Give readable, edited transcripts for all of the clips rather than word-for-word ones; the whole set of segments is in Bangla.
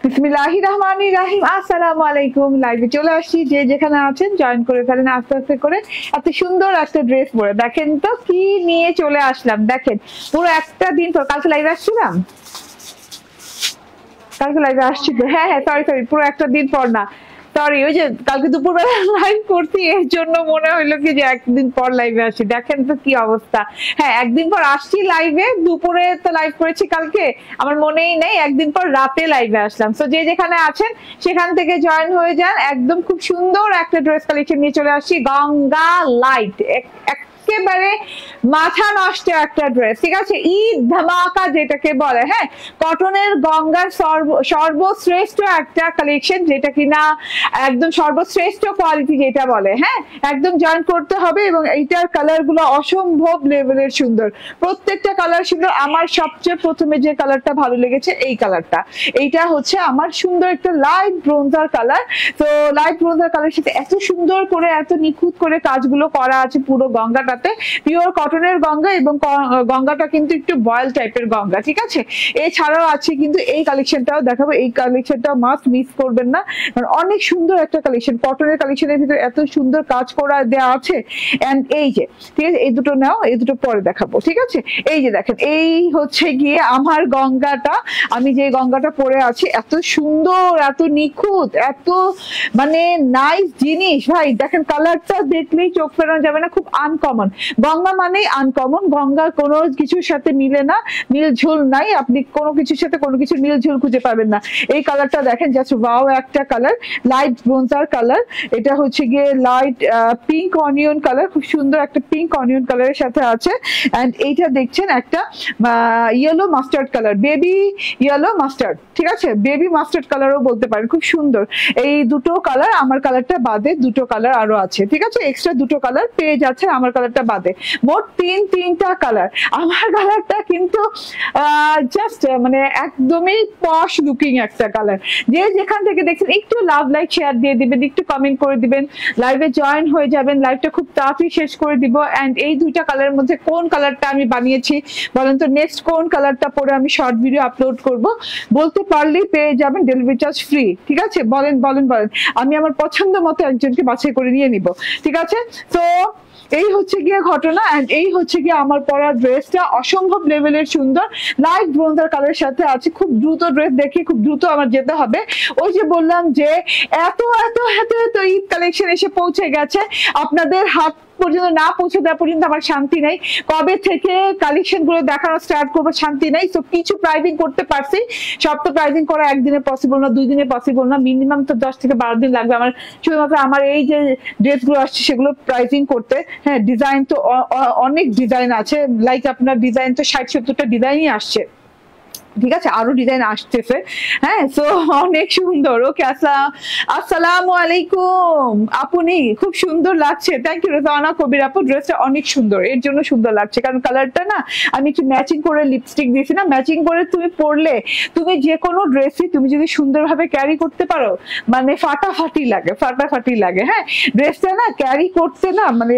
বিসমিল্লাহির রহমানির রহিম। আসসালামু আলাইকুম। লাইভে চলে আসছি, যে যেখানে আছেন জয়েন করে ফেলেন আস্তে আস্তে করে। এত সুন্দর একটা ড্রেস পরে দেখেন তো কি নিয়ে চলে আসলাম। দেখেন পুরো একটা দিন পর, কালকে লাইভে আসছিলাম, কালকে লাইভে আসছি তো, হ্যাঁ হ্যাঁ সরি পুরো একটা দিন পর না, সরি ওই যে কালকে দুপুরবেলা লাইভ করছি এর জন্য মনে হইলো কি যে একদিন পর লাইভে আসি। দেখেন তো কি অবস্থা। হ্যাঁ একদিন পর আসছি লাইভে, দুপুরে তো লাইভ করেছি কালকে, আমার মনেই নেই, একদিন পর রাতে লাইভে আসলাম। তো যে যেখানে আছেন সেখান থেকে জয়েন হয়ে যান। একদম খুব সুন্দর একটা ড্রেস কালেকশন নিয়ে চলে আসছি, গঙ্গা লাইট, একেবারে মাথা নষ্ট একটা ড্রেস, ঠিক আছে, ঈদ ধামাকা যেটাকে বলে। হ্যাঁ কটনের গঙ্গার সর্বশ্রেষ্ঠ একটা কালেকশন, যেটা কিনা একদম সর্বশ্রেষ্ঠ কোয়ালিটি যেটা বলে। হ্যাঁ একদম জয়েন করতে হবে, এবং এইটার কালার গুলো অসম্ভব লেভেলের সুন্দর, প্রত্যেকটা কালার সুন্দর। আমার সবচেয়ে প্রথমে যে কালারটা ভালো লেগেছে এই কালারটা, এইটা হচ্ছে আমার সুন্দর একটা লাইট ব্রোঞ্জার কালার। তো লাইট ব্রোঞ্জার কালারের সাথে এত সুন্দর করে এত নিখুঁত করে কাজগুলো করা আছে পুরো গঙ্গাটাতে। পিওর কটনের গঙ্গা, এবং গঙ্গাটা কিন্তু একটু বয়েল টাইপের গঙ্গা, ঠিক আছে। এছাড়াও আছে কিন্তু এই কালেকশনটাও দেখাবো, এই কালেকশনটাও মাস্ট মিস করবেন না, কারণ অনেক সুন্দর একটা কালেকশন। কটনের কালেকশনের ভিতরে এত সুন্দর কাজ করা দেওয়া আছে। এন্ড এই যে ঠিক আছে, এই দুটো নাও, এই দুটো পরে দেখাবো, ঠিক আছে। এই যে দেখেন, এই হচ্ছে গিয়ে আমার গঙ্গাটা, আমি যে গঙ্গাটা পরে আছি, এত সুন্দর, এত নিখুঁত, এত মানে নাইস জিনিস ভাই। দেখেন কালারটা দেখলেই চোখ ফেরানো যাবে না, খুব আনকমন। গঙ্গা মানেই আনকমন, গঙ্গা কোনো কিছুর সাথে মিলে না, মিল ঝুল নাই, আপনি কোনো কিছুর সাথে কোনো কিছুর মিল ঝুল খুঁজে পাবেন না। এই কালারটা দেখেন, জাস্ট ওয়াও একটা কালার, লাইট ব্রোঞ্জার কালার। এটা হচ্ছে গিয়ে লাইট পিঙ্ক অনিয়ন কালার, খুব সুন্দর একটা পিঙ্ক অনিয়ন কালারের সাথে আছে। এন্ড এইটা দেখছেন একটা yellow mustard colour, baby yellow mustard, ঠিক আছে, বেবি মাস্টার্ড কালারও বলতে পারেন, খুব সুন্দর। এই দুটো কালার, আমার কালারটা বাদে দুটো কালার আরো আছে, ঠিক আছে, এক্সট্রা দুটো কালার পেয়ে যাচ্ছে আমার কালারটা বাদে, মোট তিনটা কালার। আমার কালারটা কিন্তু জাস্ট মানে একদমই পশ লুকিং একটা কালার। যে যেখান থেকে দেখছেন একটু লাভ লাইক শেয়ার দিয়ে দিবেন, একটু কমেন্ট করে দিবেন, লাইভে জয়েন হয়ে যাবেন, লাইভটা খুব তাড়াতাড়ি শেষ করে দিব। এন্ড এই দুইটা কালারের মধ্যে কোন কালারটা আমি বানিয়েছি বলেন তো, নেক্সট কোন কালারটা পরে আমি শর্ট ভিডিও আপলোড করব, বলতে পারলেই পেয়ে যাবেন, ডেলিভারি চার্জ ফ্রি, ঠিক আছে। বলেন বলেন বলেন, আমি আমার পছন্দ মতো একজনকে বাছাই করে নিয়ে নিব, ঠিক আছে। তো এই হচ্ছে গিয়ে ঘটনা। এন্ড এই হচ্ছে গিয়ে আমার পরা ড্রেসটা, অসম্ভব লেভেলের সুন্দর, লাইট ব্রোঞ্জার কালারের সাথে আছে। খুব দ্রুত ড্রেস দেখে খুব দ্রুত আমার যেতে হবে। ওই যে বললাম যে এত এত এত এত ঈদ কালেকশন এসে পৌঁছে গেছে, আপনাদের হাত পর্যন্ত না পৌঁছে দেওয়া পর্যন্ত আমার শান্তি নাই। কবে থেকে কালেকশন গুলো দেখানো স্টার্ট করবো শান্তি নাই। তো কিছু প্রাইজিং করতে পারছি, সব তো প্রাইজিং করা একদিনে পসিবল না, 2 দিনে পসিবল না, মিনিমাম তো 10 থেকে 12 দিন লাগবে আমার শুধুমাত্র আমার এই যে ড্রেস গুলো আসছে সেগুলো প্রাইজিং করতে। হ্যাঁ ডিজাইন তো অনেক ডিজাইন আছে, লাইক আপনার ডিজাইন তো 60-70টা ডিজাইনই আসছে, ঠিক আছে, আরো ডিজাইন আসতেছে। হ্যাঁ সো অনেক সুন্দর। ওকে আসসালামু আলাইকুম আপনি, খুব সুন্দর লাগছে, থ্যাংক ইউ রেজানা কবির আপু, ড্রেসটা অনেক সুন্দর, এর জন্য সুন্দর লাগছে কারণ কালারটা না আমি একটু ম্যাচিং করে লিপস্টিক দিয়েছি না, ম্যাচিং করে তুমি পরলে তুমি যে কোনো ড্রেসই তুমি যদি সুন্দরভাবে ক্যারি করতে পারো, মানে ফাটাফাটি লাগে, ফাটাফাটি লাগে। হ্যাঁ ড্রেসটা না ক্যারি করতে না মানে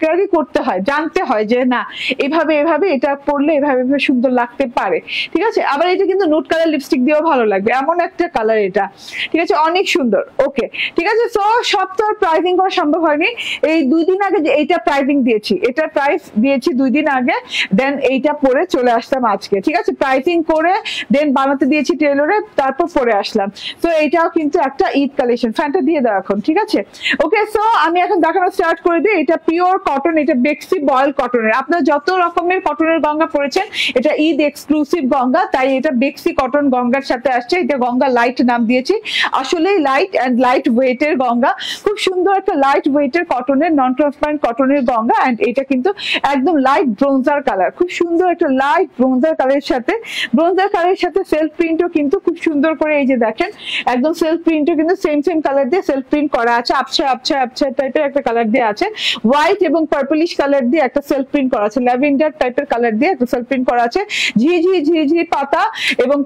ক্যারি করতে হয়, জানতে হয় যে না এভাবে এভাবে এটা পরলে এভাবে এভাবে সুন্দর লাগতে পারে, ঠিক আছে। আবার এটা কিন্তু নুট কালার লিপস্টিক দিয়েও ভালো লাগবে, এমন একটা কালার এটা, ঠিক আছে, অনেক সুন্দর। ওকে ঠিক আছে, সো সব তো আর প্রাইজিং করা সম্ভব হয়নি। এই 2 দিন আগে যে এইটা প্রাইজিং দিয়েছি, এটা প্রাইস দিয়েছি 2 দিন আগে, দেন এইটা পরে চলে আসলাম আজকে, ঠিক আছে, প্রাইজিং করে দেন বানাতে দিয়েছি টেলরে, তারপর পরে আসলাম। তো এইটাও কিন্তু একটা ঈদ কালেকশন, ফ্যানটা দিয়ে দাও এখন, ঠিক আছে। ওকে সো আমি এখন দেখানো স্টার্ট করে দিই। এটা পিওর কটন, এটা বেক্সি বয়েল কটনের, আপনারা যত রকমের কটনের গঙ্গা পড়েছেন এটা ঈদ এক্সক্লুসিভ গঙ্গা, তাই এটা বেক্সি কটন গঙ্গার সাথে আসছে। এটা গঙ্গা লাইট নাম দিয়েছি, আসলেই লাইট এন্ড লাইট ওয়েটের গঙ্গা, খুব সুন্দর একটা লাইট ওয়েটের কটনের, নন ট্রান্সপারেন্ট কটনের গঙ্গা। এন্ড এটা কিন্তু একদম লাইট ব্রোঞ্জার কালার, খুব সুন্দর একটা লাইট ব্রোঞ্জার কালারের সাথে, ব্রোঞ্জার কালারের সাথে সেলফ প্রিন্টও কিন্তু খুব সুন্দর করে, এই যে দেখেন একদম সেলফ প্রিন্টও কিন্তু সেম কালার দিয়ে সেলফ প্রিন্ট করা আছে, আবছা আবছা আবছা টাইপের একটা কালার দিয়ে আছে, হোয়াইট এবং এবং পার্পলিশ কালার দিয়ে একটা সেলফ প্রিন্ট করা আছে, ল্যাভেন্ডার টাইপের কালার দিয়ে একটা সেলফ প্রিন্ট করা আছে, ঝিঝি পাতা এবং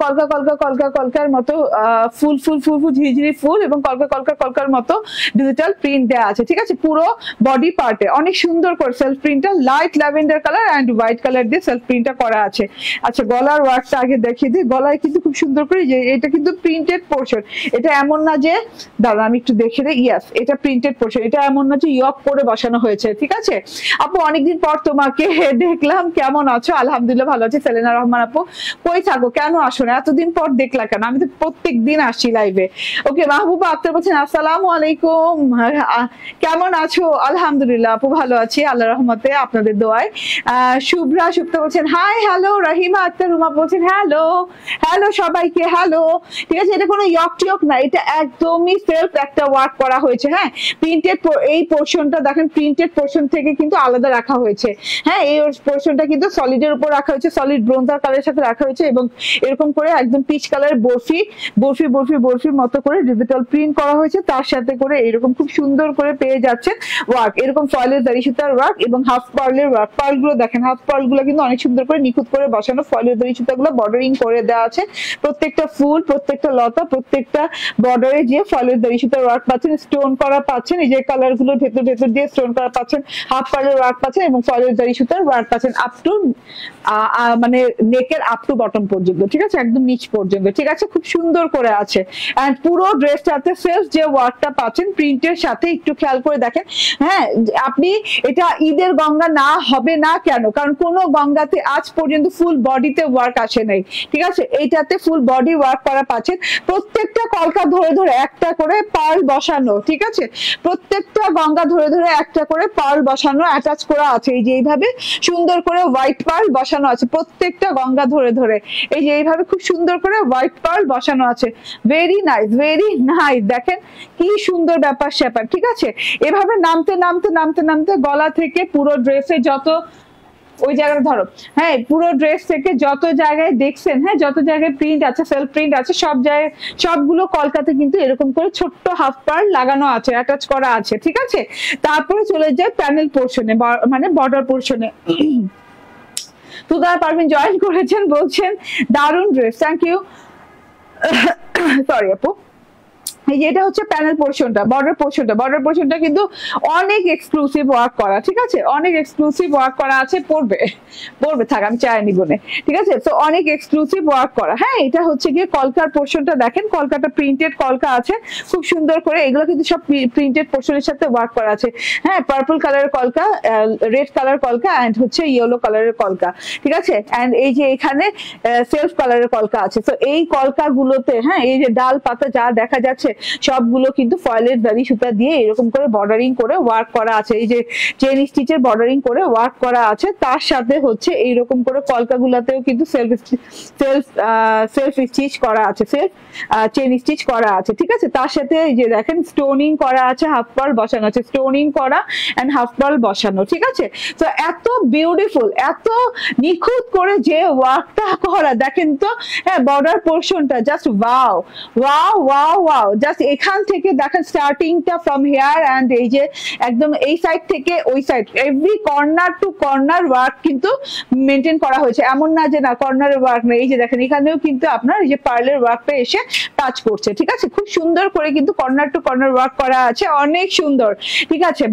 কলকার মতো ফুল ফুল ফুল ফুল ঝিঝিরি ফুল এবং কলকার মতো ডিজিটাল প্রিন্ট দেওয়া আছে। ঠিক আছে, পুরো বডি পার্টে অনেক সুন্দর করে সেলফ প্রিন্টটা light lavender colour and white colour দিয়ে সেলফ প্রিন্টটা করা আছে। আচ্ছা, গলার ওয়ার্কটা আগে দেখিয়ে দিই। গলায় কিন্তু খুব সুন্দর করে, যে এটা কিন্তু প্রিন্টেড পোর্শন, এটা এমন না যে, দাঁড়া আমি একটু দেখে দিই, ইয়াস এটা প্রিন্টেড পোর্শন, এটা এমন না যে ইয়ক করে বসানো হয়েছে। ঠিক আছে আপু, অনেকদিন পর তোমাকে দেখলাম, কেমন আছো? আলহামদুলিল্লাহ ভালো আছি। সেলিনা রহমান আপু, কই থাকো, কেন আসো না? এতদিন পর দেখলা কেন? আমি তো প্রত্যেক দিন আসছি লাইভে। ওকে, মাহবুবা আক্তার বলছেন আসসালামু আলাইকুম, কেমন আছো? আলহামদুলিল্লাহ আপু ভালো আছি আল্লাহ রহমতে, আপনাদের দোয়ায়। শুভ্রা সুপ্তা বলছেন হাই হ্যালো। রাহিমা আক্তার রুমা বলছেন হ্যালো হ্যালো সবাইকে, হ্যালো। ঠিক আছে, এটা কোনো ইয়ক টিয়ক না, এটা একদমই সেলফ একটা ওয়ার্ক করা হয়েছে। হ্যাঁ, প্রিন্টেড এই পোর্শনটা দেখেন, প্রিন্টেড পোর্শন থেকে কিন্তু আলাদা রাখা হয়েছে। হ্যাঁ, এই পোর্শনটা কিন্তু সলিডের উপর রাখা হয়েছে, সলিড ব্রোঞ্জার কালারের সাথে রাখা হয়েছে এবং এরকম করে একদম পিচ কালার বরফির মতো করে ডিজিটাল প্রিন্ট করা হয়েছে। তার সাথে করে এরকম খুব সুন্দর করে পেয়ে যাচ্ছেন ওয়ার্ক, এরকম ফয়েলের দাড়ি সুতার ওয়ার্ক এবং হাফ পার্লের ওয়ার্ক। পার্ল গুলো দেখেন, হাফ পার্ল গুলো কিন্তু অনেক সুন্দর করে নিখুঁত করে বসানো, ফয়েলের দাড়ি সুতা গুলো বর্ডারিং করে দেওয়া আছে। প্রত্যেকটা ফুল, প্রত্যেকটা লতা, প্রত্যেকটা বর্ডারে যে ফয়েলের দাড়ি সুতার ওয়ার্ক পাচ্ছেন, স্টোন করা পাচ্ছেন, এই যে কালার গুলো ভেতর দিয়ে স্টোন করা পাচ্ছেন, হাফ পার্লের ওয়ার্ক পাচ্ছেন এবং ফয়েলের দাড়ি সুতার ওয়ার্ক পাচ্ছেন আপ টু মানে নেকের আপ টু বটম পর্যন্ত। ঠিক আছে, একদম নিচ পর্যন্ত। ঠিক আছে, খুব সুন্দর করে আছে এন্ড পুরো ড্রেসটাতে সেলফ যে ওয়ার্কটা পাচ্ছেন প্রিন্টের সাথে, একটু খেয়াল করে দেখেন। হ্যাঁ, আপনি এটা ঈদের গঙ্গা না হবে না কেন? কারণ কোন গঙ্গাতে আজ পর্যন্ত ফুল বডিতে ওয়ার্ক আসে নাই। ঠিক আছে, এইটাতে ফুল বডি ওয়ার্ক করা পাচ্ছেন, প্রত্যেকটা কলকা ধরে একটা করে পার্ল বসানো। ঠিক আছে, প্রত্যেকটা গঙ্গা ধরে একটা করে পার্ল বসানো, অ্যাটাচ করা আছে। এই যে এইভাবে সুন্দর করে হোয়াইট পার্ল বসানো আছে প্রত্যেকটা গঙ্গা ধরে, এই যে এইভাবে খুব সুন্দর করে হোয়াইট পার্ল বসানো আছে। Very nice, very nice. দেখেন কি সুন্দর ব্যাপার স্যাপার। ঠিক আছে, এভাবে নামতে গলা থেকে পুরো ড্রেসে যত, ওই জায়গাটা ধরো, হ্যাঁ পুরো ড্রেস থেকে যত জায়গায় দেখছেন, হ্যাঁ যত জায়গায় প্রিন্ট আছে, সেলফ প্রিন্ট আছে, সব জায়গায় সবগুলো কলকাতা কিন্তু এরকম করে ছোট্ট হাফ পার্ল লাগানো আছে, অ্যাটাচ করা আছে। ঠিক আছে, তারপরে চলে যায় প্যানেল পোর্শনে, মানে বর্ডার পোর্শনে। তুদার পারভিন জয়েন করেছেন, বলছেন দারুণ ড্রেস, থ্যাংক ইউ। সরি আপু, এই যে এটা হচ্ছে প্যানেল পোর্শনটা, বর্ডার পোর্শনটা কিন্তু অনেক এক্সক্লুসিভ ওয়ার্ক করা। ঠিক আছে, অনেক এক্সক্লুসিভ ওয়ার্ক করা আছে, পড়বে থাক, আমি চাই নিব না। ঠিক আছে, তো অনেক এক্সক্লুসিভ ওয়ার্ক করা। হ্যাঁ, এটা হচ্ছে গিয়ে কলকার পোর্শনটা দেখেন, কলকাটা প্রিন্টেড কলকা আছে খুব সুন্দর করে, এগুলো কিন্তু সব প্রিন্টেড পোর্শনের সাথে ওয়ার্ক করা আছে। হ্যাঁ, পার্পল কালারের কলকা, রেড কালার কলকা এন্ড হচ্ছে ইয়েলো কালারের কলকা। ঠিক আছে, এন্ড এই যে এখানে সেলফ কালারের কলকা আছে। তো এই কলকা গুলোতে, হ্যাঁ এই যে ডাল পাতা যা দেখা যাচ্ছে সবগুলো কিন্তু ফয়েলের দাড়ি সুতা দিয়ে এরকম করে বর্ডারিং করে ওয়ার্ক করা আছে। এই যে চেন স্টিচের বর্ডারিং করে ওয়ার্ক করা আছে, তার সাথে হচ্ছে এইরকম করে কলকাগুলোতেও কিন্তু সেলফ স্টিচ করা আছে, সেলফ চেন স্টিচ করা আছে। ঠিক আছে, তার সাথে এই যে দেখেন স্টোনিং করা আছে, হাফ পার্ল বসানো আছে, স্টোনিং করা এন্ড হাফ পার্ল বসানো। ঠিক আছে, তো এত বিউটিফুল, এত নিখুঁত করে যে ওয়ার্কটা করা দেখেন তো। হ্যাঁ, বর্ডার পোর্শনটা just wow wow wow wow. Just এখান থেকে দেখেন স্টার্টিংটা ফ্রম হেয়ার এন্ড এই যে একদম এই সাইড থেকে ওই side, every corner to corner work কিন্তু মেনটেন করা হয়েছে। এমন না যে না কর্নারের ওয়ার্ক না, এই যে দেখেন এখানেও কিন্তু আপনার এই যে পার্লের ওয়ার্কটা এসে টাচ করছে। ঠিক আছে, খুব সুন্দর করে কিন্তু কর্নার টু কর্নার ওয়ার্ক করা আছে, অনেক সুন্দর। ঠিক আছে,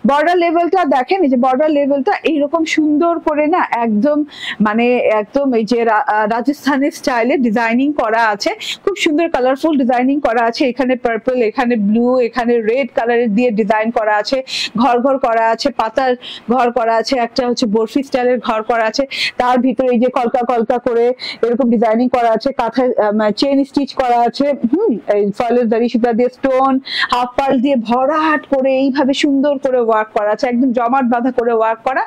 বর্ডার লেভেলটা দেখেন, এই যে বর্ডার লেভেলটা এইরকম সুন্দর করে না, একদম মানে একদম এই যে রাজস্থানের স্টাইলে ডিজাইনিং করা আছে, খুব সুন্দর কালারফুল ডিজাইনিং করা আছে। এখানে পার্পল, এখানে ব্লু, এখানে রেড কালারের দিয়ে ডিজাইন করা আছে, ঘর করা আছে, পাতার ঘর করা আছে, একটা হচ্ছে বরফি স্টাইলের ঘর করা আছে, তার ভিতরে এই যে কলকা করে এরকম ডিজাইনিং করা আছে, কাঁথা চেন স্টিচ করা আছে, এই ফয়েলের দাড়ি সুতা দিয়ে স্টোন হাফ পার্ল দিয়ে ভরাট করে এইভাবে সুন্দর করে ওয়ার্ক করা আছে, একদম জমাট বাঁধা করে ওয়ার্ক করা।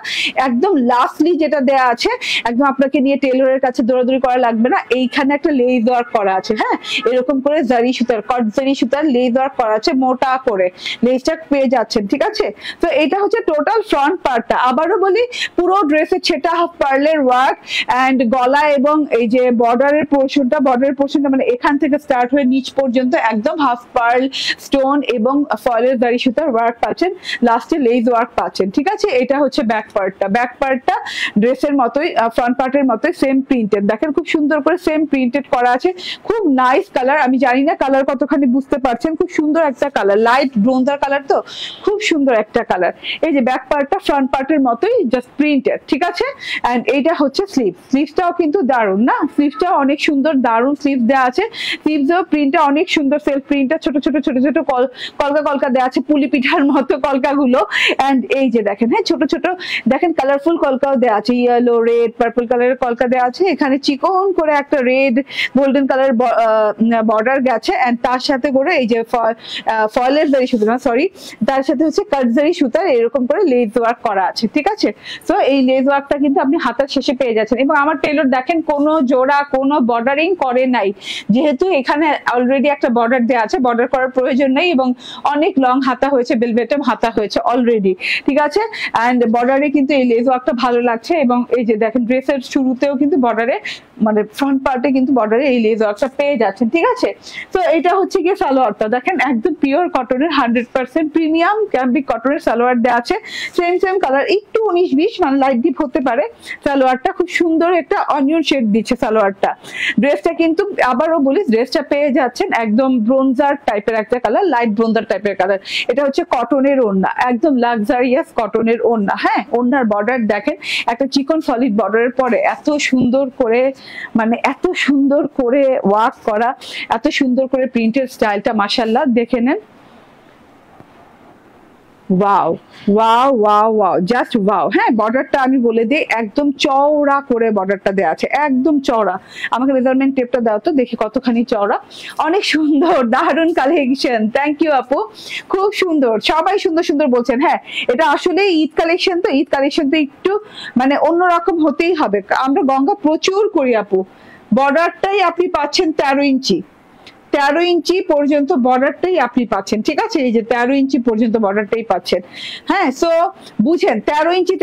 একদম লাস্টলি যেটা দেয়া আছে, একদম আপনাকে নিয়ে টেলরের কাছে দৌড়াদৌড়ি করা লাগবে না, এইখানে একটা লেস ওয়ার্ক করা আছে। হ্যাঁ, এরকম করে জারি সুতার কটজরি সুতার লেস ওয়ার্ক করা আছে, মোটা করে লেসটা পেয়ে যাচ্ছেন, ঠিক আছে। তো এটা হচ্ছে টোটাল ফ্রন্ট পার্টটা। আবারও বলি, পুরো ড্রেসে ছেটা হাফ পার্লের ওয়ার্ক এন্ড গলা এবং এই যে বর্ডারের পোর্শনটা মানে এখান থেকে স্টার্ট হয়ে নিচ পর্যন্ত একদম হাফ পার্ল, স্টোন এবং ফয়েলের দাড়ি সুতার ওয়ার্ক পাচ্ছেন, লাস্টে লেস ওয়ার্ক পাচ্ছেন, ঠিক আছে। এটা হচ্ছে ব্যাক পার্টটা ড্রেসের মতোই, ফ্রন্ট পার্টের মতোই সেম প্রিন্টেড। দেখেন খুব সুন্দর করে সেম প্রিন্টেড করা আছে, খুব নাইস কালার। আমি জানি না কালার কতখানি বুঝতে পারছেন, খুব সুন্দর একটা কালার, লাইট ব্রোঞ্জার কালার, তো খুব সুন্দর একটা কালার। এই যে ব্যাক পার্টটা ফ্রন্ট পার্টের মতোই জাস্ট প্রিন্টেড, ঠিক আছে। এন্ড এইটা হচ্ছে স্লিভসটাও কিন্তু দারুন না, স্লিভসটাও অনেক সুন্দর, দারুন স্লিভস দেওয়া আছে। স্লিভসেও প্রিন্টটা অনেক সুন্দর, সেলফ প্রিন্টটা ছোট ছোট কলকা দেওয়া আছে, পুলি পিঠার মতো কলকাগুলো। এন্ড এই যে দেখেন, হ্যাঁ ছোট ছোট দেখেন কালারফুল কলকাও দেওয়া আছে, ইয়েলো, রেড, পার্পল কালারের কলকা দেওয়া আছে। এখানে চিকন করে একটা রেড গোল্ডেন কালার বর্ডার গেছে, এন্ড তার সাথে করে এই যে ফয়েলের জারি সুতা, সরি, তার সাথে হচ্ছে কাটজারি সুতার এরকম করে লেস ওয়ার্ক করা আছে, ঠিক আছে। তো এই লেস ওয়ার্কটা কিন্তু আপনি হাতার শেষে পেয়ে যাচ্ছেন। এবং আমার টেলর দেখেন কোনো জোড়া, কোনো বর্ডারিং করে নাই, যেহেতু এখানে অলরেডি একটা বর্ডার দেওয়া আছে, বর্ডার করার প্রয়োজন নেই। এবং অনেক লং হাতা হয়েছে, বেলভেটম হাতা হয়েছে অলরেডি, ঠিক আছে। এন্ড বর্ডারে কিন্তু এই লেস ওয়ার্কটা ভালো লাগছে। এবং এই যে দেখেন ড্রেসের শুরুতেও কিন্তু বর্ডারে, মানে ফ্রন্ট পার্টে কিন্তু বর্ডারে এই লেস ওয়ার্কটা পেয়ে যাচ্ছেন, ঠিক আছে। তো এটা হচ্ছে গিয়ে সালোয়ারটা, দেখেন একদম পিওর কটনের 100% প্রিমিয়াম ক্যাম্বিক কটনের সালোয়ার দেওয়া আছে, সেম কালার, একটু 19-20 মানে লাইট ডিপ হতে পারে। সালোয়ারটা খুব সুন্দর একটা অনিয়ন শেড দিচ্ছে সালোয়ারটা। ড্রেসটা কিন্তু আবারও বলি, ড্রেসটা পেয়ে যাচ্ছেন একদম ব্রোঞ্জার টাইপের একটা কালার, লাইট ব্রোঞ্জার টাইপের কালার। এটা হচ্ছে কটনের ওড়না, একদম লাক্সারিয়াস কটনের ওড়না। হ্যাঁ, ওড়নার বর্ডার দেখেন, একটা চিকন সলিড বর্ডারের পরে এত সুন্দর করে, মানে এত সুন্দর করে ওয়ার্ক করা, এত সুন্দর করে প্রিন্টের স্টাইলটা মাশাআল্লাহ দেখে নেন। Wow wow wow wow, just wow. হ্যাঁ, বর্ডারটা আমি বলে দিই, একদম চওড়া করে বর্ডারটা দেওয়া আছে, একদম চওড়া। আমাকে মেজারমেন্ট টেপটা দাও তো দেখি কতখানি চওড়া। অনেক সুন্দর, দারুণ কালেকশন, থ্যাংক ইউ আপু, খুব সুন্দর, সবাই সুন্দর সুন্দর বলছেন। হ্যাঁ, এটা আসলে ঈদ কালেকশন, তো ঈদ কালেকশন তো একটু মানে অন্যরকম হতেই হবে। আমরা গঙ্গা প্রচুর করি আপু। বর্ডারটাই আপনি পাচ্ছেন 13 ইঞ্চি, 13 ইঞ্চি পর্যন্ত বর্ডারটাই আপনি পাচ্ছেন, ঠিক আছে। এই যে 13 ইঞ্চি পর্যন্ত বর্ডারটাই পাচ্ছেন। হ্যাঁ, সো বুঝেন, 13 ইঞ্চি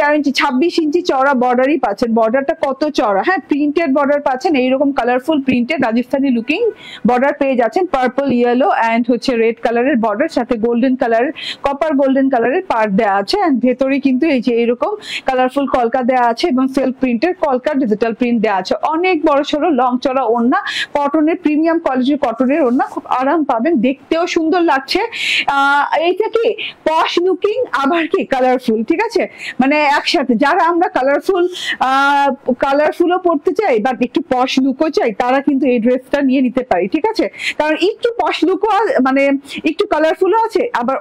26 ইঞ্চি চওড়া বর্ডারই পাচ্ছেন। বর্ডারটা কত চওড়া, হ্যাঁ, প্রিন্টেড বর্ডার পাচ্ছেন, এইরকম colourful printed Rajasthani looking border পেয়ে যাচ্ছেন। পার্পল, ইয়েলো এন্ড হচ্ছে রেড কালারের বর্ডার, সাথে গোল্ডেন কালারের, কপার গোল্ডেন কালারের পার্ট দেওয়া আছে। এন্ড ভেতরে কিন্তু এই যে এরকম কালারফুল কলকা দেওয়া আছে এবং সেলফ প্রিন্টের কলকা, ডিজিটাল প্রিন্ট দেওয়া আছে। অনেক বড় সড়ো লং চড়া ওড়না, কটনের প্রিমিয়াম কোয়ালিটির কটনের ওড়না, খুব আরাম পাবেন, দেখতেও সুন্দর লাগছে। এইটা কি পশ লুকিং, আবার কি কালারফুল, ঠিক আছে। মানে একসাথে যারা আমরা কালারফুলও পড়তে চাই বাট একটু পশ লুকও চাই, তারা কিন্তু এই ড্রেসটা নিয়ে নিতে পারি, ঠিক আছে। কারণ একটু পশ লুকও মানে একটু কালারফুলও আছে, আবার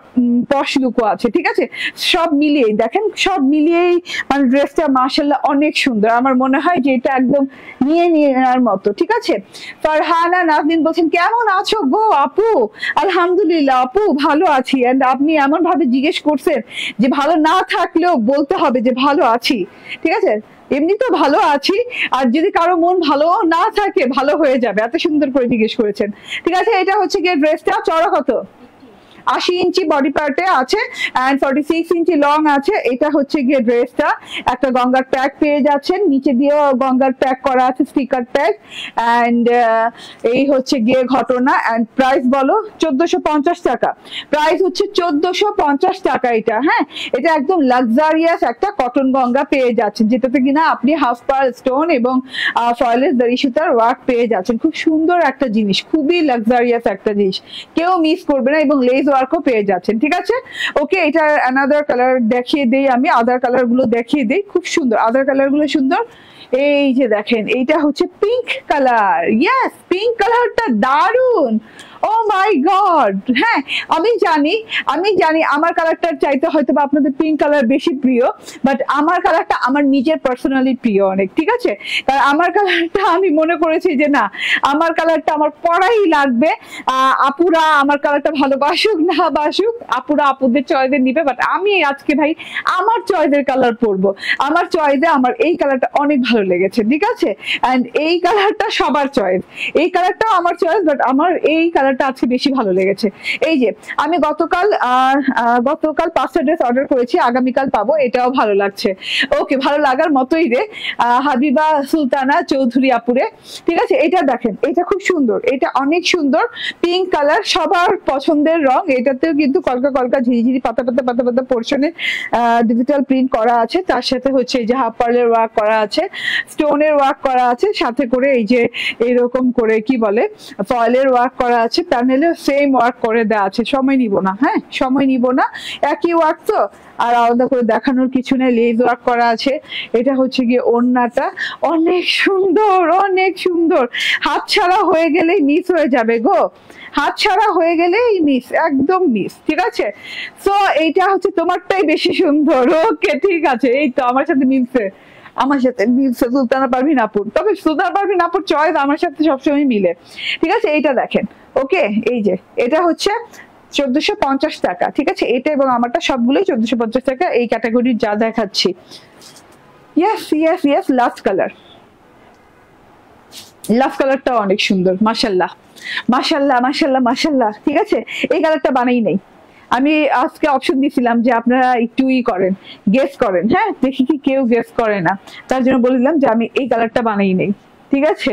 পশ লুকও আছে, ঠিক আছে। সব মিলিয়েই দেখেন, সব মিলিয়েই মানে ড্রেসটা মাশাআল্লাহ অনেক সুন্দর। আমার মনে হয় যে এটা একদম নিয়ে নেওয়ার মতো, ঠিক আছে। ফারহানা নাজনীন বলছেন কেমন আছো গো আপু? আলহামদুলিল্লাহ আপু, ভালো আছি। এন্ড আপনি এমন ভাবে জিজ্ঞেস করছেন যে ভালো না থাকলেও বলতে হবে যে ভালো আছি, ঠিক আছে। এমনি তো ভালো আছি, আর যদি কারো মন ভালো না থাকে ভালো হয়ে যাবে, এত সুন্দর করে জিজ্ঞেস করেছেন, ঠিক আছে। এটা হচ্ছে গিয়ে ড্রেসটা চড়া কত, 80 ইঞ্চি বডি পার্টে আছে এন্ড 46 ইঞ্চি লং আছে। এটা হচ্ছে গিয়ে ড্রেসটা, একটা গঙ্গার প্যাক পেয়ে যাচ্ছেন, নিচে দিয়েও গঙ্গার প্যাক করা আছে, স্টিকার প্যাক। এন্ড এই হচ্ছে গিয়ে ঘটনা। এন্ড প্রাইস বলো 1450 টাকা, প্রাইস হচ্ছে 1450 টাকা এটা। হ্যাঁ, এটা একদম লাক্সারিয়াস একটা কটন গঙ্গা পেয়ে যাচ্ছেন, যেটাতে কিনা আপনি হাফ পার স্টোন এবং ফয়েলের দড়ি সুতার ওয়ার্ক পেয়ে যাচ্ছেন। খুব সুন্দর একটা জিনিস, খুবই লাক্সারিয়াস একটা জিনিস, কেউ মিস করবে না। এবং লেস ওয়ার্কও পেয়ে যাচ্ছেন, ঠিক আছে। ওকে, এটা অ্যানাদার কালার দেখিয়ে দেই আমি, আদার কালার গুলো দেখিয়ে দেই, খুব সুন্দর আদার কালার গুলো সুন্দর। এই যে দেখেন, এইটা হচ্ছে পিঙ্ক কালার, ইয়েস পিঙ্ক কালারটা দারুন, ও মাই গড। হ্যাঁ, আমি জানি আমার কালারটার চাইতে হয়তো বা আপনাদের পিঙ্ক কালার বেশি প্রিয়, বাট আমার কালারটা আমার নিজের পার্সোনালি প্রিয় অনেক, ঠিক আছে। কারণ আমার কালারটা আমি মনে করেছি যে না, আমার কালারটা আমার পরাই লাগবে। আপুরা আমার কালারটা ভালোবাসুক না বাসুক, আপুরা আপুদের চয়েসের নিবে, বাট আমি আজকে ভাই আমার চয়েসের কালার পরবো। আমার চয়েসে আমার এই কালারটা অনেক ভালো লেগেছে, ঠিক আছে। এন্ড এই কালারটা সবার চয়েস, এই কালারটাও আমার চয়েস, বাট আমার এই কালার কালারটা আজকে বেশি ভালো লেগেছে। এই যে আমি গতকাল 5টা ড্রেস অর্ডার করেছি, আগামীকাল পাবো, এটাও ভালো লাগছে। ওকে, ভালো লাগার মতোই রে। হাবিবা সুলতানা চৌধুরী আপুরে, ঠিক আছে। এটা দেখেন, এটা খুব সুন্দর, এটা অনেক সুন্দর, পিঙ্ক কালার, সবার পছন্দের রং। এটাতেও কিন্তু কলকা কলকা ঝিরিঝিরি পাতা পাতা পাতা পাতা পোর্শনে ডিজিটাল প্রিন্ট করা আছে, তার সাথে হচ্ছে এই যে হাফ পার্লের ওয়ার্ক করা আছে, স্টোনের ওয়ার্ক করা আছে, সাথে করে এই যে এরকম করে কি বলে ফয়েলের ওয়ার্ক করা আছে, প্যানেলে সেম ওয়ার্ক করে দেওয়া আছে। সময় নিব না, হ্যাঁ সময় নিব না, একই ওয়ার্ক তো, আর আলাদা করে দেখানোর কিছু নেই। লেজ ওয়ার্ক করা আছে। এটা হচ্ছে গিয়ে ওড়নাটা, অনেক সুন্দর, অনেক সুন্দর। হাত ছাড়া হয়ে গেলেই মিস হয়ে যাবে গো, হাত ছাড়া হয়ে গেলেই মিস, একদম মিস, ঠিক আছে। সো এইটা হচ্ছে তোমারটাই বেশি সুন্দর। ওকে ঠিক আছে, এই তো আমার সাথে মিলছে, আমার সাথে মিলছে সুলতানা পারভিন আপুর। তবে সুলতানা পারভিন আপুর চয়েস আমার সাথে সবসময় মিলে, ঠিক আছে। এইটা দেখেন, ওকে, এই যে এটা হচ্ছে 1450 টাকা, ঠিক আছে। এটা এবং আমারটা সবগুলোই 1450 টাকা, এই ক্যাটাগরির যা দেখাচ্ছি। Yes yes yes, last colour, love কালারটা অনেক সুন্দর, মাশাল্লাহ মাশাল্লাহ মাশাল্লাহ মাশাল্লাহ, ঠিক আছে। এই কালারটা বানাই নাই আমি, আজকে অপশন দিয়েছিলাম যে আপনারা একটু করেন, গেস করেন, হ্যাঁ দেখি কি কেউ গেস করে না, তার জন্য বললাম যে আমি এই কালারটা বানাই নেই, ঠিক আছে।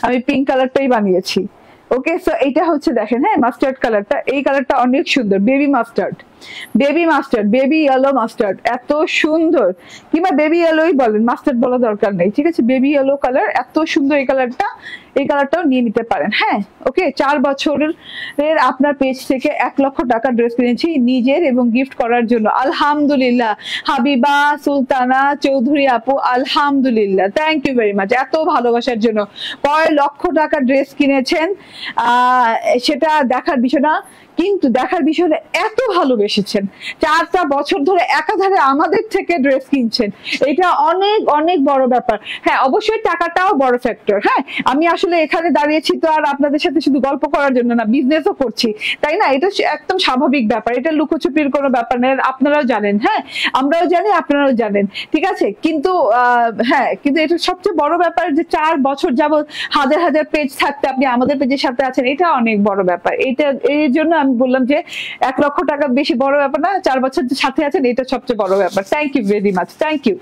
আমি পিঙ্ক কালারটাই বানিয়েছি। ওকে, সো এটা হচ্ছে দেখেন, হ্যাঁ মাস্টার্ড কালারটা, এই কালারটা অনেক সুন্দর, baby mustard, baby mustard, baby yellow mustard, এত সুন্দর। কিংবা বেবি ইয়েলোই বলেন, মাস্টার্ড বলা দরকার নেই, ঠিক আছে। বেবি ইয়েলো কালার, এত সুন্দর এই কালারটা, এই কালারটাও নিয়ে নিতে পারেন, হ্যাঁ। ওকে, 4 বছরের আপনার পেজ থেকে 1 লক্ষ টাকা ড্রেস কিনেছি নিজের এবং গিফট করার জন্য, আলহামদুলিল্লাহ। হাবিবা সুলতানা চৌধুরী আপু, আলহামদুলিল্লাহ, থ্যাংক ইউ ভেরি মাচ এত ভালোবাসার জন্য। কয় লক্ষ টাকা ড্রেস কিনেছেন সেটা দেখার বিষয় না, কিন্তু দেখার বিষয় এত ভালোবেসেছেন, 4টা বছর ধরে একাধারে আমাদের থেকে ড্রেস কিনছেন, এটা অনেক অনেক বড় ব্যাপার। হ্যাঁ অবশ্যই টাকাটাও বড় ফ্যাক্টর। হ্যাঁ আমি আসলে এখানে দাঁড়িয়েছি তো আর আপনাদের সাথে শুধু গল্প করার জন্য না, বিজনেসও করছি, তাই না। এটা একদম স্বাভাবিক ব্যাপার, এটা লুকোচুপির কোনো ব্যাপার নেই, আপনারাও জানেন, হ্যাঁ আমরাও জানি, আপনারাও জানেন, ঠিক আছে। কিন্তু হ্যাঁ, কিন্তু এটা সবচেয়ে বড় ব্যাপার যে 4 বছর যাবত হাজার হাজার পেজ থাকতে আপনি আমাদের পেজের সাথে আছেন, এটা অনেক বড় ব্যাপার। এটা এর জন্য আমি বললাম যে 1 লক্ষ টাকা বেশি বড় ব্যাপার না, 4 বছর সাথে আছেন, এটা সবচেয়ে বড় ব্যাপার। Thank you very much, thank you.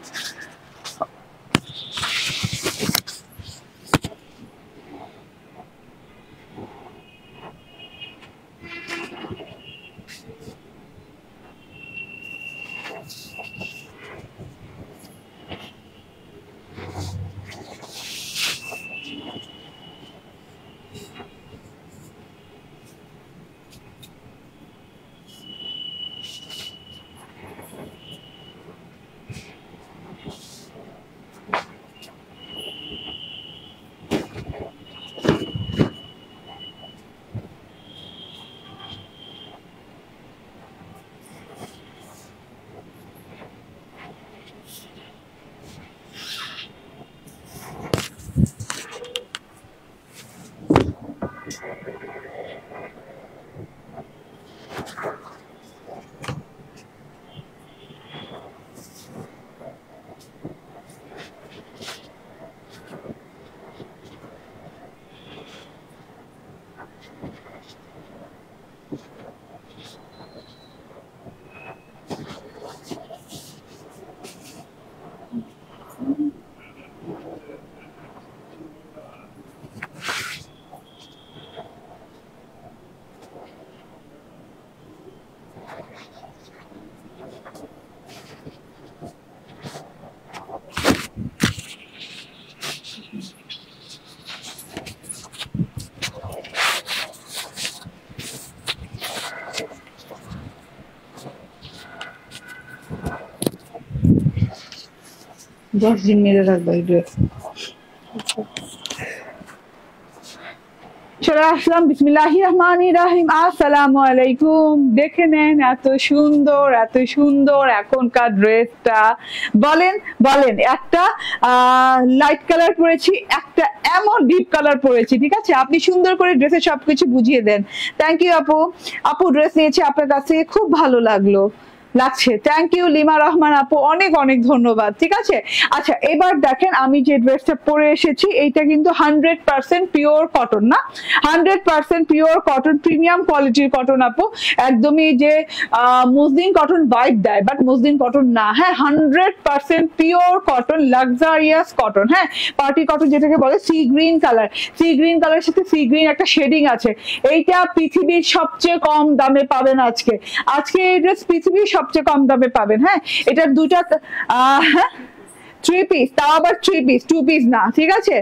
दिन मेरे রাখবো এই ড্রেস। চলে আসলাম, বিসমিল্লাহির রহমানির রহিম, আসসালামু আলাইকুম। দেখে নেন এত সুন্দর, এত সুন্দর এখনকার ড্রেসটা। বলেন বলেন, একটা লাইট কালার পরেছি, একটা এমন ডিপ কালার পরেছি, ঠিক আছে। আপনি সুন্দর করে ড্রেসের সবকিছু বুঝিয়ে দেন। থ্যাংক ইউ আপু। আপু ড্রেস নিয়েছি আপনার কাছে, খুব ভালো লাগলো। লাগছে। থ্যাংক ইউ লিমা রহমান আপু, অনেক অনেক ধন্যবাদ। ঠিক আছে, আচ্ছা এবার দেখেন আমি যে ড্রেসটা পরে এসেছি এইটা কিন্তু 100% পিওর কটন, না 100% পিওর কটন, প্রিমিয়াম কোয়ালিটির কটন আপু, একদমই যে মসলিন কটন ভাইব দেয় বাট মসলিন কটন না, হ্যাঁ 100% পিওর কটন, লাক্সারিয়াস কটন, হ্যাঁ পার্টি কটন যেটাকে বলে। Sea green colour, sea green কালারের সাথে সি গ্রিন একটা শেডিং আছে। এইটা পৃথিবীর সবচেয়ে কম দামে পাবেন আজকে, আজকে এই ড্রেস পৃথিবীর সবচেয়ে কম দামে পাবেন। হ্যাঁ এটার দুটা থ্রি পিস, তাও আবার থ্রি পিস, টু পিস না, ঠিক আছে।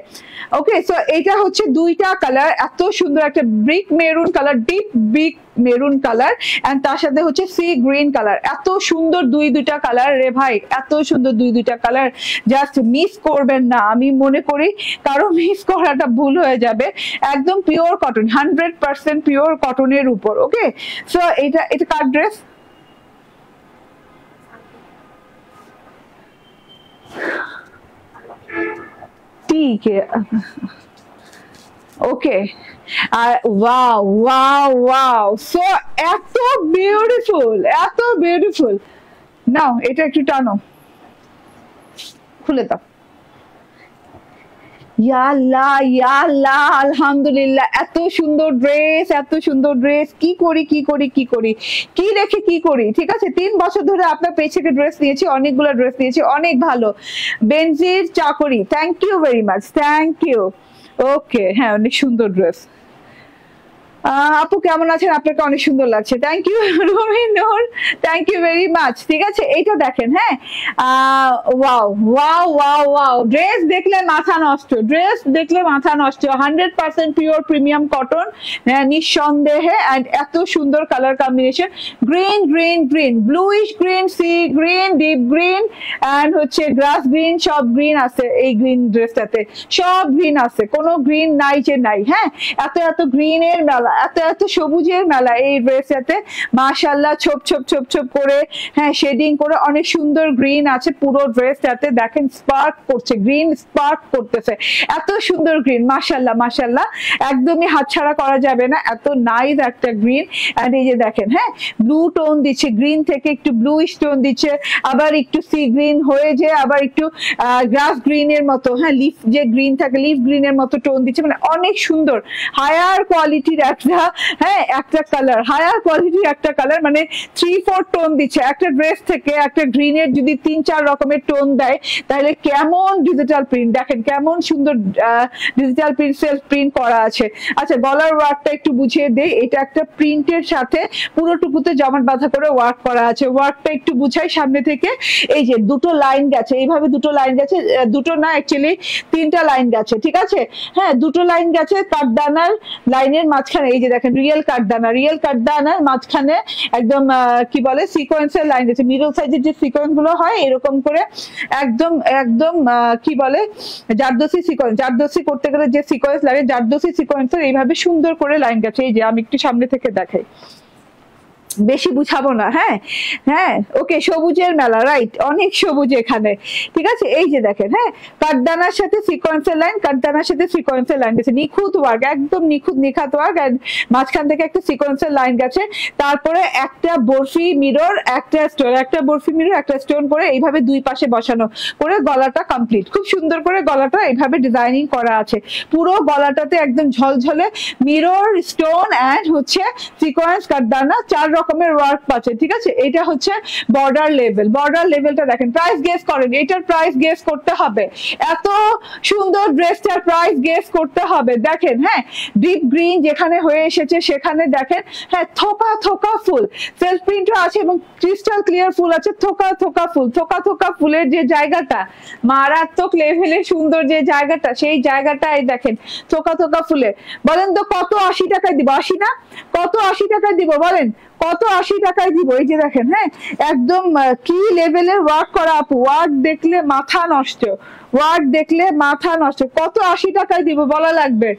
ওকে, সো এটা হচ্ছে দুইটা কালার, এত সুন্দর একটা brick maroon colour, deep brick maroon colour, and তার সাথে হচ্ছে সি গ্রিন কালার। এত সুন্দর দুইটা কালার রে ভাই, এত সুন্দর দুইটা কালার, জাস্ট মিস করবেন না। আমি মনে করি কারো মিস করাটা ভুল হয়ে যাবে। একদম পিওর কটন, 100% পিওর কটনের উপর। ওকে, সো এটা কার ড্রেস? ठीक है, ওকে। আর ওয়াও ওয়াও ওয়াও, সো এত বিউটিফুল, এত বিউটিফুল। নাও এটা একটু টানো, খুলে দাও। আলহামদুলিল্লাহ, এত সুন্দর ড্রেস, এত সুন্দর ড্রেস। কি করি কি রেখে কি করি। ঠিক আছে, 3 বছর ধরে আপনার পেজ থেকে ড্রেস নিয়েছি, অনেকগুলো ড্রেস নিয়েছি, অনেক ভালো। বেনজির চাকরি, thank you very much, thank you. Okay, হ্যাঁ অনেক সুন্দর ড্রেস। আপু কেমন আছেন? আপনাকে অনেক সুন্দর লাগছে, thank you Rumi Noor, thank you very much. ঠিক আছে, এইটা দেখেন, হ্যাঁ wow wow wow wow, dress দেখলে মাথা নষ্ট, ড্রেস দেখলে মাথা নষ্ট। 100% পিওর প্রিমিয়াম কটন, নিঃসন্দেহে। এন্ড এত সুন্দর colour combination, green green green, bluish green, sea green, deep green, and হচ্ছে গ্রাস গ্রিন, সব গ্রিন আছে এই গ্রিন ড্রেসটাতে, সব গ্রিন আছে, কোনো গ্রিন নাই যে নাই। হ্যাঁ এত এত গ্রিনের মেলা, এত এত সবুজের মেলা এই ড্রেসটাতে, মাশাআল্লাহ। ছোপ ছোপ ছোপ ছোপ করে, হ্যাঁ শেডিং করে, অনেক সুন্দর গ্রিন আছে পুরো ড্রেসটাতে। দেখেন স্পার্ক করছে, গ্রিন স্পার্ক করতেছে, এত সুন্দর গ্রিন, মাশাআল্লাহ মাশাআল্লাহ, একদমই হাতছাড়া করা যাবে না, এত নাইস একটা গ্রিন। এন্ড এই যে দেখেন, হ্যাঁ ব্লু টোন দিচ্ছে, গ্রিন থেকে একটু ব্লুইশ টোন দিচ্ছে, আবার একটু সি গ্রিন হয়ে যে আবার একটু গ্রাস গ্রিনের মতো, হ্যাঁ লিফ যে গ্রিন থাকে লিফ গ্রিনের মতো টোন দিচ্ছে, মানে অনেক সুন্দর হায়ার কোয়ালিটির একটা, হ্যাঁ একটা কালার, হায়ার কোয়ালিটির একটা কালার, মানে 3-4 টোন দিচ্ছে একটা ড্রেস থেকে। একটা গ্রিনের যদি 3-4 রকমের টোন দেয় তাহলে কেমন ডিজিটাল প্রিন্ট, দেখেন কেমন সুন্দর ডিজিটাল প্রিন্ট, সেলফ প্রিন্ট করা আছে। আচ্ছা গলার ওয়ার্কটা একটু বুঝিয়ে দেই, এটা একটা প্রিন্টের সাথে পুরোটুকুতে জমাট বাঁধা করে ওয়ার্ক করা আছে। ওয়ার্কটা একটু বুঝাই সামনে থেকে, এই যে দুটো লাইন গেছে, এইভাবে দুটো লাইন গেছে, দুটো না অ্যাকচুয়ালি 3টা লাইন গেছে। ঠিক আছে, হ্যাঁ দুটো লাইন গেছে, কাঠদানার লাইনের মাঝখানে এই যে দেখেন রিয়েল কাঠদানার মাঝখানে একদম কি বলে সিকোয়েন্সের লাইন গেছে, মিডল সাইজের যে সিকোয়েন্স গুলো হয় এরকম করে, একদম একদম কি বলে জারদোসি সিকোয়েন্স, জারদোসি করতে গেলে যে সিকোয়েন্স লাগে জারদোসি সিকোয়েন্সের এইভাবে সুন্দর করে লাইন গেছে। এই যে আমি একটু সামনে থেকে দেখাই, বেশি বুঝাবো না। হ্যাঁ হ্যাঁ ওকে, সবুজের মেলা, রাইট, অনেক সবুজ এখানে। ঠিক আছে, এই যে দেখেন, হ্যাঁ কাঠদানার সাথে সিকোয়েন্সের লাইন, কাঠদানার সাথে সিকোয়েন্সের লাইন গেছে, নিখুঁত ওয়ার্ক, একদম নিখাত ওয়ার্ক। মাঝখান থেকে একটা সিকোয়েন্সের লাইন গেছে, তারপরে একটা বরফি মিরর, একটা স্টোন, একটা বরফি মিরর, একটা স্টোন করে এইভাবে দুই পাশে বসানো করে গলাটা কমপ্লিট। খুব সুন্দর করে গলাটা এইভাবে ডিজাইনিং করা আছে, পুরো গলাটাতে একদম ঝলঝলে মিরর, স্টোন এন্ড হচ্ছে সিকোয়েন্স, কাঠদানা, 4 রকমের ওয়ার্ক পাচ্ছে। ঠিক আছে, এটা হচ্ছে বর্ডার লেভেল, বর্ডার লেভেলটা দেখেন। প্রাইস গেস করেন, এটার প্রাইস গেস করতে হবে, এত সুন্দর ড্রেসটার প্রাইস গেস করতে হবে। দেখেন, হ্যাঁ ডিপ গ্রিন যেখানে হয়ে এসেছে সেখানে দেখেন, হ্যাঁ থোকা থোকা ফুল, সেলফ প্রিন্টও আছে এবং ক্রিস্টাল ক্লিয়ার ফুল আছে, থোকা থোকা ফুল, থোকা থোকা ফুলের যে জায়গাটা মারাত্মক লেভেলে সুন্দর, যে জায়গাটা সেই জায়গাটাই দেখেন থোকা থোকা ফুলের। বলেন তো কত 80 টাকায় দিব? 80 না, কত 80 টাকায় দিব বলেন, কত 80 টাকায় দিব? এই যে দেখেন, হ্যাঁ একদম কি লেভেলের ওয়ার্ক করা আপু, ওয়ার্ক দেখলে মাথা নষ্ট, ওয়ার্ক দেখলে মাথা নষ্ট। কত 80 টাকায় দিব বলা লাগবে,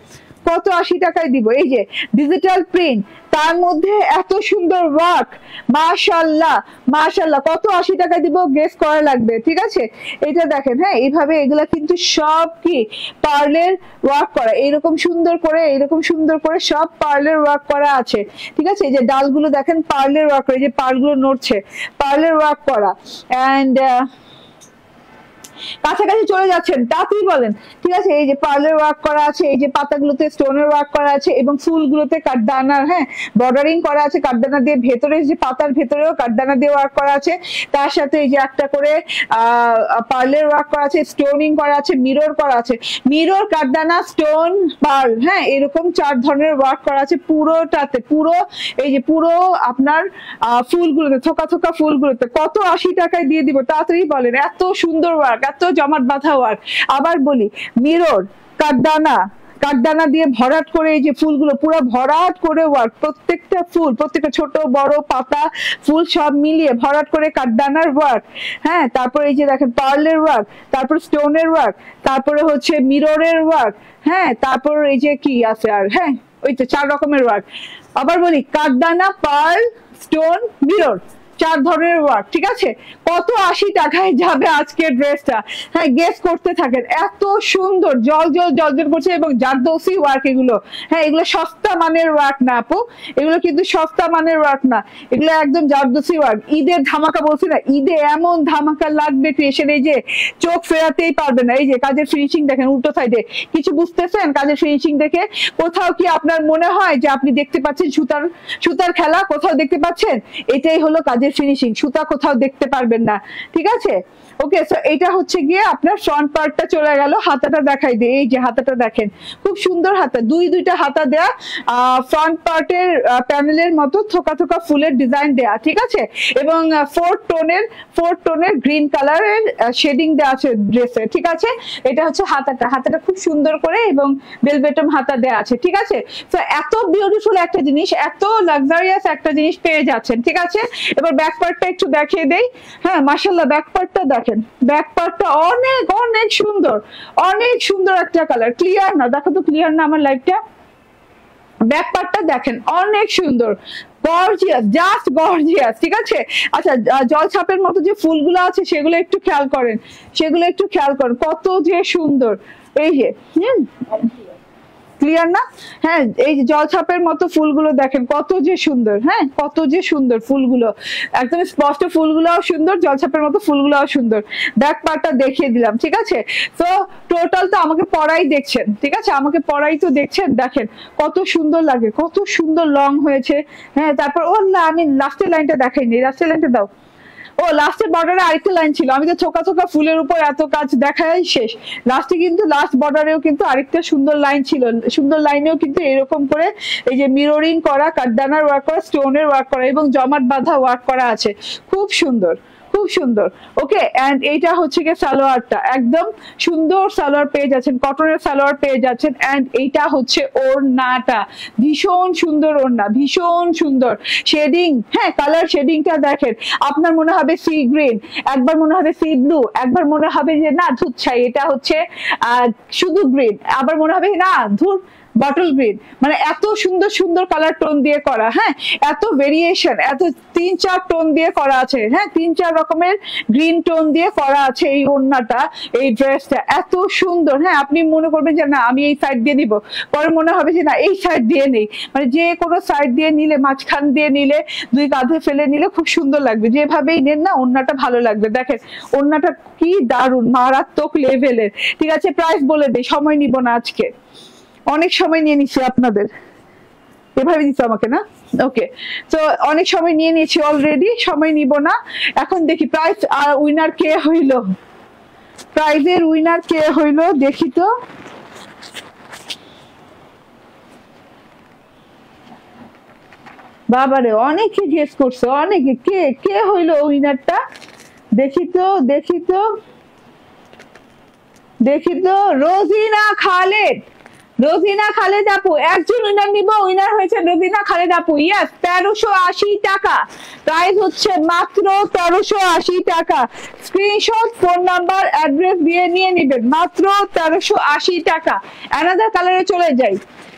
কত 80 টাকায় দিব। এই যে ডিজিটাল প্রিন্ট, তার মধ্যে এত সুন্দর ওয়ার্ক, মাশাআল্লাহ মাশাআল্লাহ। কত 80 টাকায় দিব গেস করা লাগবে, ঠিক আছে। এটা দেখেন, হ্যাঁ এইভাবে এগুলা কিন্তু সব কি পার্লের ওয়ার্ক করা, এরকম সুন্দর করে সব পার্লের ওয়ার্ক করা আছে, ঠিক আছে। এই যে ডালগুলো দেখেন পার্লের ওয়ার্ক, এই যে পার্লগুলো নড়ছে, পার্লের ওয়ার্ক করা। এন্ড কাছাকাছি চলে যাচ্ছেন তাতেই বলেন, ঠিক আছে। এই যে পার্লের ওয়ার্ক করা আছে, এই যে পাতাগুলোতে স্টোনের ওয়ার্ক করা আছে এবং ফুলগুলোতে কাঠদানার, হ্যাঁ বর্ডারিং করা আছে কাঠদানা দিয়ে, ভেতরে যে পাতার ভেতরেও কাঠদানা দিয়ে ওয়ার্ক করা আছে, তার সাথে এই যে একটা করে পার্লের ওয়ার্ক করা আছে, স্টোনিং করা আছে, মিরর করা আছে, মিরর কাঠদানা স্টোন পার্ল, হ্যাঁ এরকম 4 ধরনের ওয়ার্ক করা আছে পুরোটাতে। পুরো এই যে পুরো আপনার ফুলগুলোতে, থোকা থোকা ফুলগুলোতে কত 80 টাকায় দিয়ে দিব তাড়াতাড়ি বলেন। এত সুন্দর ওয়ার্ক, এত জমাট বাঁধা ওয়ার্ক। আবার বলি মিরর কাঠদানা দিয়ে ভরাট করে এই যে ফুলগুলো পুরো ভরাট করে ওয়ার্ক, প্রত্যেকটা ফুল, প্রত্যেকটা ছোট বড় পাতা ফুল সব মিলিয়ে ভরাট করে কাঠদানার ওয়ার্ক, হ্যাঁ। তারপরে এই যে দেখেন পার্লের ওয়ার্ক, তারপর স্টোনের ওয়ার্ক, তারপরে হচ্ছে মিররের ওয়ার্ক, হ্যাঁ। তারপর এই যে কি আছে আর, হ্যাঁ ওই তো 4 রকমের ওয়ার্ক। আবার বলি কাঠদানা, পার্ল, স্টোন, মিরর, 4 ধরনের ওয়ার্ক, ঠিক আছে। কত 80 টাকায় যাবে আজকের ড্রেসটা, হ্যাঁ গেস করতে থাকেন। এত সুন্দর জল করছে এবং জারদৌসি ওয়ার্ক এগুলো, হ্যাঁ এগুলো সস্তা মানের ওয়ার্ক না আপু, এগুলো কিন্তু সস্তা মানের ওয়ার্ক না, এগুলো একদম জারদৌসি ওয়ার্ক। ঈদের ধামাকা বলছি না, ঈদে এমন ধামাকা লাগবে ক্রিয়েশন, এই যে চোখ ফেরাতেই পারবে না। এই যে কাজের ফিনিশিং দেখেন উল্টো সাইডে, কিছু বুঝতেছেন কাজের ফিনিশিং দেখে? কোথাও কি আপনার মনে হয় যে আপনি দেখতে পাচ্ছেন সুতার খেলা? কোথাও দেখতে পাচ্ছেন? এটাই হলো কাজের ফিনিশিং, সুতা কোথাও দেখতে পারবেন না, ঠিক আছে। ওকে, সো এটা হচ্ছে গিয়ে আপনার ফ্রন্ট পার্টটা চলে গেল। হাতাটা দেখাই দিই, এই যে হাতাটা দেখেন খুব সুন্দর হাতা, দুইটা হাতা দেয়া, ফ্রন্ট পার্টের প্যানেলের মতো থোকা থোকা ফুলের ডিজাইন দেয়া, ঠিক আছে। এবং 4 টোনের গ্রিন কালারের শেডিং দেওয়া আছে ড্রেসে, ঠিক আছে। এটা হচ্ছে হাতাটা খুব সুন্দর করে এবং বেলবেটম হাতা দেয়া আছে, ঠিক আছে। তো এত বিউটিফুল একটা জিনিস, এত লাক্সারিয়াস একটা জিনিস পেয়ে যাচ্ছেন, ঠিক আছে। এবার ব্যাক পার্টটা একটু দেখিয়ে দেই, হ্যাঁ মাশাআল্লাহ ব্যাক পার্টটা দেখেন, ব্যাক পার্টটা অনেক সুন্দর একটা কালার। ক্লিয়ার না? দেখো তো ক্লিয়ার না আমার লাইভটা? ব্যাক পার্টটা দেখেন অনেক সুন্দর, গর্জিয়াস, জাস্ট গর্জিয়াস, ঠিক আছে। আচ্ছা জল ছাপের মতো যে ফুলগুলো আছে সেগুলো একটু খেয়াল করেন, কত যে সুন্দর। এই যে ক্লিয়ার না? হ্যাঁ এই যে জল ছাপের মতো ফুলগুলো দেখেন কত যে সুন্দর, হ্যাঁ কত যে সুন্দর ফুলগুলো, একদম স্পষ্ট ফুলগুলোও সুন্দর, জল ছাপের মতো ফুলগুলোও সুন্দর। ব্যাক পার্টটা দেখিয়ে দিলাম, ঠিক আছে। তো টোটাল তো আমাকে পরাই দেখছেন, ঠিক আছে, আমাকে পরাই তো দেখছেন, দেখেন কত সুন্দর লাগে, কত সুন্দর লং হয়েছে, হ্যাঁ। তারপর ও না, আমি লাস্টের লাইনটা দেখাইনি, লাস্টের লাইনটা দাও। ও লাস্টের বর্ডারে আরেকটা লাইন ছিল, আমি তো থোকা থোকা ফুলের উপর এত কাজ দেখাই শেষ, লাস্টে কিন্তু লাস্ট বর্ডারেও কিন্তু আরেকটা সুন্দর লাইন ছিল, সুন্দর লাইনেও কিন্তু এরকম করে এই যে মিররিং করা, কাঠদানার ওয়ার্ক করা, স্টোনের ওয়ার্ক করা এবং জমাট বাঁধা ওয়ার্ক করা আছে, খুব সুন্দর। ওকে। এন্ড এইটা হচ্ছে গিয়ে সালোয়ারটা, একদম সুন্দর সালোয়ার পেয়ে যাচ্ছেন, কটনের সালোয়ার পেয়ে যাচ্ছেন। এন্ড এইটা হচ্ছে ওড়নাটা, ভীষণ সুন্দর ওড়না, ভীষণ সুন্দর শেডিং, হ্যাঁ কালার শেডিংটা দেখেন, আপনার মনে হবে সি গ্রিন, একবার মনে হবে সি ব্লু, একবার মনে হবে যে না ধুত ছাই, এটা হচ্ছে শুধু গ্রিন, আবার মনে হবে না ধুর বটল গ্রিন, মানে এত সুন্দর কালার টোন দিয়ে করা, হ্যাঁ এত ভেরিয়েশন, এত 3-4 টোন দিয়ে করা আছে, হ্যাঁ 3-4 রকমের গ্রিন টোন দিয়ে করা আছে এই ওড়নাটা, এই ড্রেসটা এত সুন্দর। হ্যাঁ আপনি মনে করবেন যে না আমি এই সাইড দিয়ে নিব, পরে মনে হবে যে না এই সাইড দিয়ে নেই, মানে যে কোনো সাইড দিয়ে নিলে, মাঝখান দিয়ে নিলে, 2 কাঁধে ফেলে নিলে খুব সুন্দর লাগবে, যেভাবেই নেন না ওড়নাটা ভালো লাগবে। দেখেন ওড়নাটা কি দারুণ, মারাত্মক লেভেলের, ঠিক আছে। প্রাইস বলে দেই, সময় নিব না আজকে, অনেক সময় নিয়ে নিচ্ছি আপনাদের, এভাবে দিচ্ছ আমাকে না, ওকে। তো অনেক সময় নিয়ে নিয়েছি অলরেডি, সময় নিব না। এখন দেখি প্রাইস উইনার কে হইল, প্রাইজের উইনার কে হইল দেখি তো। বাবারে অনেকে গেস করছে, অনেকে, কে হইল উইনারটা দেখি তো রোজিনা খালেদ, রোজিনা খালেদ আপু, একজন উইনার নিব, উইনার হয়েছে রোজিনা খালেদ আপু। ইয়েস, 1380 টাকা প্রাইস হচ্ছে, মাত্র 1380 টাকা। স্ক্রিনশট, ফোন নাম্বার, অ্যাড্রেস দিয়ে নিয়ে নেবেন, মাত্র 1380 টাকা। অ্যানাদার কালারে চলে যাই,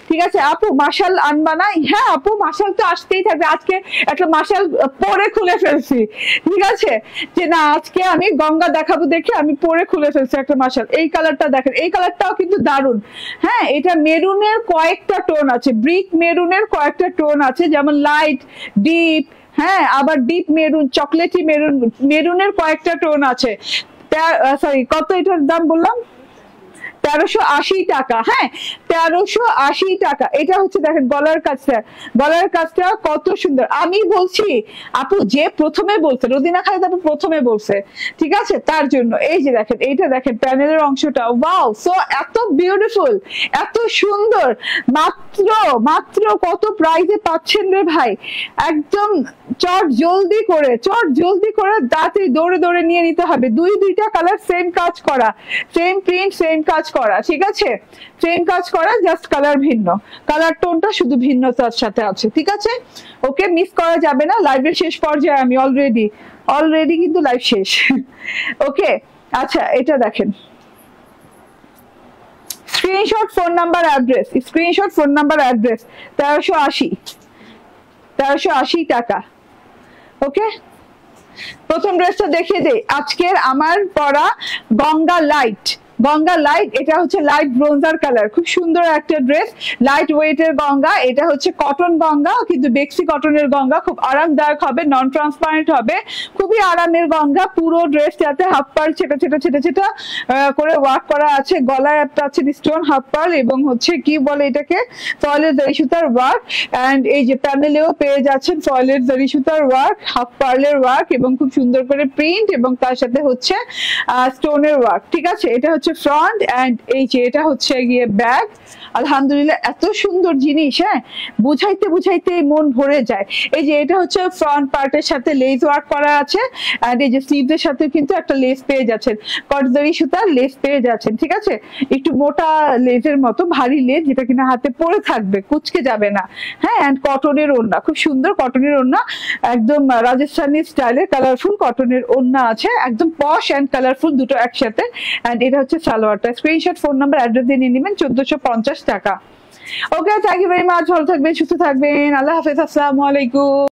ঠিক আছে আপু? মাশাল আনবা না? হ্যাঁ আপু, মাশাল তো আসতেই থাকবে। আজকে একটা মাশাল পরে খুলে ফেলছি, ঠিক আছে, যে না আজকে আমি গঙ্গা দেখাবো দেখে আমি পরে খুলে ফেলছি একটা মাশাল। এই কালারটা দেখেন, এই কালারটাও কিন্তু দারুণ। হ্যাঁ, এটা মেরুনের কয়েকটা টোন আছে, ব্রিক মেরুনের কয়েকটা টোন আছে, যেমন লাইট, ডিপ, হ্যাঁ, আবার ডিপ মেরুন, চকলেটি মেরুন, মেরুনের কয়েকটা টোন আছে। সরি, কত এটার দাম বললাম? 1380 টাকা। হ্যাঁ, 1380 টাকা। এটা হচ্ছে দেখেন গলার কাজটা, গলার কাজটা কত সুন্দর। আমি বলছি আপু, যে প্রথমে বলছে, রোজিনা খালেদ আপু প্রথমে বলছে, ঠিক আছে, তার জন্য। এই যে দেখেন, এইটা দেখেন প্যানেলের অংশটা, ওয়াও, সো এত বিউটিফুল, এত সুন্দর। মাত্র মাত্র কত প্রাইসে পাচ্ছেন রে ভাই? একদম চট জলদি করে, চট জলদি করে তাড়াতাড়ি দৌড়ে দৌড়ে নিয়ে নিতে হবে। দুইটা কালার সেম কাজ করা, সেম প্রিন্ট, সেম কাজ করা, ঠিক আছে, সেম কাজ করা, জাস্ট কালার ভিন্ন, কালার টোনটা শুধু ভিন্নতার সাথে আছে, ঠিক আছে। ওকে, মিস করা যাবে না। লাইভের শেষ পর্যায়ে আমি অলরেডি কিন্তু লাইভ শেষ। ওকে, আচ্ছা, এটা দেখেন, screenshot, phone number, address, screenshot, phone number, address. 1380 টাকা। ওকে, প্রথম ড্রেসটা দেখিয়ে দেই, আজকের আমার পরা গঙ্গা লাইট, গঙ্গা লাইট। এটা হচ্ছে লাইট ব্রোঞ্জার কালার, খুব সুন্দর একটা ড্রেস, লাইট ওয়েটের গঙ্গা। এটা হচ্ছে কটন গঙ্গা, কিন্তু বেক্সি কটনের গঙ্গা, খুব আরামদায়ক হবে, নন ট্রান্সপারেন্ট হবে, খুবই আরামের গঙ্গা। পুরো ড্রেসটাতে হাফ পার্ল ছেটা ছেটা ছেটা ছেটা করে ওয়ার্ক করা আছে, গলায় একটা আছে স্টোন হাফ পার্ল, এবং হচ্ছে কি বলে এটাকে, ফয়েলের জরি সুতার ওয়ার্ক। এন্ড এই যে প্যানেলেও পেয়ে যাচ্ছেন ফয়েলের জরি সুতার ওয়ার্ক, হাফ পার্লের ওয়ার্ক, এবং খুব সুন্দর করে প্রিন্ট, এবং তার সাথে হচ্ছে স্টোনের ওয়ার্ক, ঠিক আছে। এটা হচ্ছে ফ্রন্ট, এন্ড এই যে এটা হচ্ছে গিয়ে ব্যাক। আলহামদুলিল্লাহ, এত সুন্দর জিনিস, হ্যাঁ, বুঝাইতে বুঝাইতে মন ভরে যায়। এই যে এটা হচ্ছে ফ্রন্ট পার্টের সাথে লেস ওয়ার্ক করা আছে, এন্ড এই যে স্লিভের সাথে কিন্তু একটা লেস পেয়ে যাচ্ছেন, কটজরি সুতার লেস পেয়ে যাচ্ছেন, ঠিক আছে, একটু মোটা লেজের মতো, ভারী লেজ, যেটা কিনা হাতে পরে থাকবে, কুচকে যাবে না। হ্যাঁ, এন্ড কটনের ওড়না, খুব সুন্দর কটনের ওড়না, একদম রাজস্থানী স্টাইলে কালারফুল কটনের ওড়না আছে, একদম পশ এন্ড কালারফুল দুটো একসাথে। এন্ড এটা হচ্ছে সালোয়ারটা। স্ক্রিনশট, ফোন নাম্বার, অ্যাড্রেস দিয়ে নিয়ে নেবেন, 1450 টাকা। ওকে, থ্যাংক ইউ ভেরি মাচ। ভালো থাকবেন, সুস্থ থাকবেন, আল্লাহ হাফেজ, আসসালামু আলাইকুম।